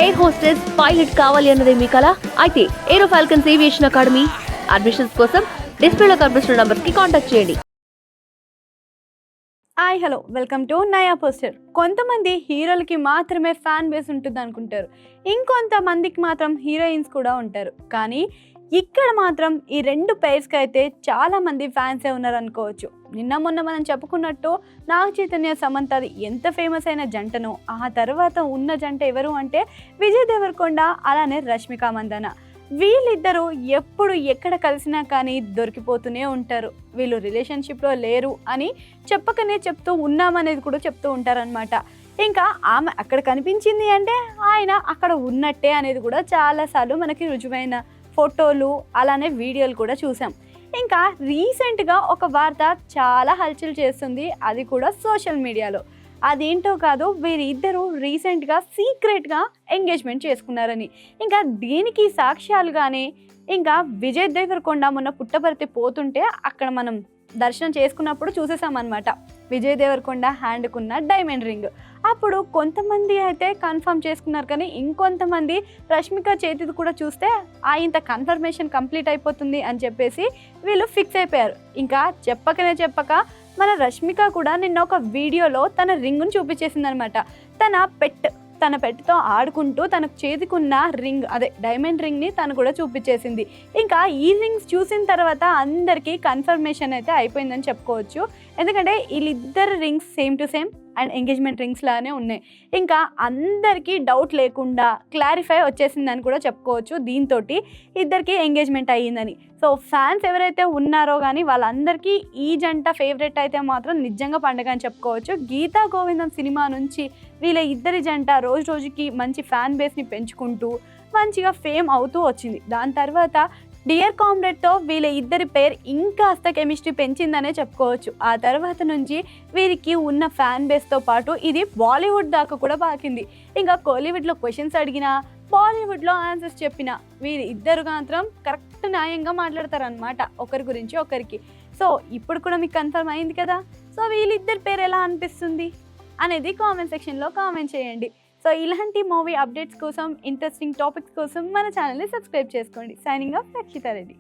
Air hostess pilot కావాలి అన్నదే మీ కల అయితే ఏరో ఫాల్కన్స్ ఏవియేషన్ అకాడమీ అడ్మిషన్స్ కోసం డిస్ప్లేలో కనిపిస్తున్న నంబర్స్ కి కాంటాక్ట్ చేయండి. హాయ్ హలో వెల్కమ్ టు నయా పోస్టర్. కొంతమంది హీరోలకి మాత్రమే ఫ్యాన్ బేస్ ఉంటుంది అనుకుంటారు, ఇంకొంతమందికి మాత్రం హీరోయిన్స్ కూడా ఉంటారు. కానీ ఇక్కడ మాత్రం ఈ రెండు పేర్స్కి అయితే చాలామంది ఫ్యాన్సే ఉన్నారు అనుకోవచ్చు. నిన్న మొన్న మనం చెప్పుకున్నట్టు నాగ చైతన్య సమంతది ఎంత ఫేమస్ అయిన జంటను, ఆ తర్వాత ఉన్న జంట ఎవరు అంటే విజయ్ దేవరకొండ అలానే రష్మిక మందన. వీళ్ళిద్దరూ ఎప్పుడు ఎక్కడ కలిసినా కానీ దొరికిపోతూనే ఉంటారు. వీళ్ళు రిలేషన్షిప్లో లేరు అని చెప్పకనే చెప్తూ ఉన్నామనేది కూడా చెప్తూ ఉంటారనమాట. ఇంకా ఆమె అక్కడ కనిపించింది అంటే ఆయన అక్కడ ఉన్నట్టే అనేది కూడా చాలాసార్లు మనకి రుజువైన ఫోటోలు అలానే వీడియోలు కూడా చూసాం. ఇంకా రీసెంట్గా ఒక వార్త చాలా హల్చల్ చేస్తుంది, అది కూడా సోషల్ మీడియాలో. అదేంటో కాదు, వీరిద్దరూ రీసెంట్గా సీక్రెట్గా ఎంగేజ్మెంట్ చేసుకున్నారని. ఇంకా దీనికి సాక్ష్యాలుగానే ఇంకా విజయ్ దేవరకొండ మొన్న పుట్టపర్తి పోతుంటే అక్కడ మనం దర్శనం చేసుకున్నప్పుడు చూసేసామన్నమాట. విజయ్ దేవరకొండ హ్యాండ్కున్న డైమండ్ రింగ్. అప్పుడు కొంతమంది అయితే కన్ఫర్మ్ చేసుకున్నారు, కానీ ఇంకొంతమంది రష్మిక చేతిది కూడా చూస్తే ఇంత కన్ఫర్మేషన్ కంప్లీట్ అయిపోతుంది అని చెప్పేసి వీళ్ళు ఫిక్స్ అయిపోయారు. ఇంకా చెప్పక మన రష్మిక కూడా నిన్న ఒక వీడియోలో తన రింగ్ను చూపించేసింది అనమాట. తన పెట్తో ఆడుకుంటూ తనకు చేతికున్న రింగ్, అదే డైమండ్ రింగ్ని తను కూడా చూపించేసింది. ఇంకా ఈ రింగ్స్ చూసిన తర్వాత అందరికీ కన్ఫర్మేషన్ అయితే అయిపోయిందని చెప్పుకోవచ్చు. ఎందుకంటే వీళ్ళిద్దరు rings same to same and engagement rings లానే ఉన్నాయి. ఇంకా అందరికీ డౌట్ లేకుండా క్లారిఫై వచ్చేసిందని కూడా చెప్పుకోవచ్చు. దీంతో ఇద్దరికి ఎంగేజ్మెంట్ అయ్యిందని. సో ఫ్యాన్స్ ఎవరైతే ఉన్నారో కానీ వాళ్ళందరికీ ఈ జంట ఫేవరెట్ అయితే మాత్రం నిజంగా పండుగ అని చెప్పుకోవచ్చు. గీతా గోవిందం సినిమా నుంచి వీళ్ళ ఇద్దరి జంట రోజు రోజుకి మంచి ఫ్యాన్ బేస్ని పెంచుకుంటూ మంచిగా ఫేమ్ అవుతూ వచ్చింది. దాని తర్వాత డియర్ కామ్రేడ్తో వీళ్ళ ఇద్దరి పేరు ఇంకాస్త కెమిస్ట్రీ పెంచిందనే చెప్పుకోవచ్చు. ఆ తర్వాత నుంచి వీరికి ఉన్న ఫ్యాన్ బేస్తో పాటు ఇది బాలీవుడ్ దాకా కూడా పాకింది. ఇంకా కోలీవుడ్లో క్వశ్చన్స్ అడిగినా, బాలీవుడ్లో ఆన్సర్స్ చెప్పిన వీరి ఇద్దరు మాత్రం కరెక్ట్ న్యాయంగా మాట్లాడతారనమాట ఒకరి గురించి ఒకరికి. సో ఇప్పుడు కూడా మీకు కన్ఫర్మ్ అయింది కదా. సో వీళ్ళిద్దరి పేరు ఎలా అనిపిస్తుంది అనేది కామెంట్ సెక్షన్లో కామెంట్ చేయండి. సో ఇలాంటి మూవీ అప్డేట్స్ కోసం, ఇంట్రెస్టింగ్ టాపిక్స్ కోసం మన ఛానల్ని సబ్స్క్రైబ్ చేసుకోండి. Signing off Rakshitha Reddy.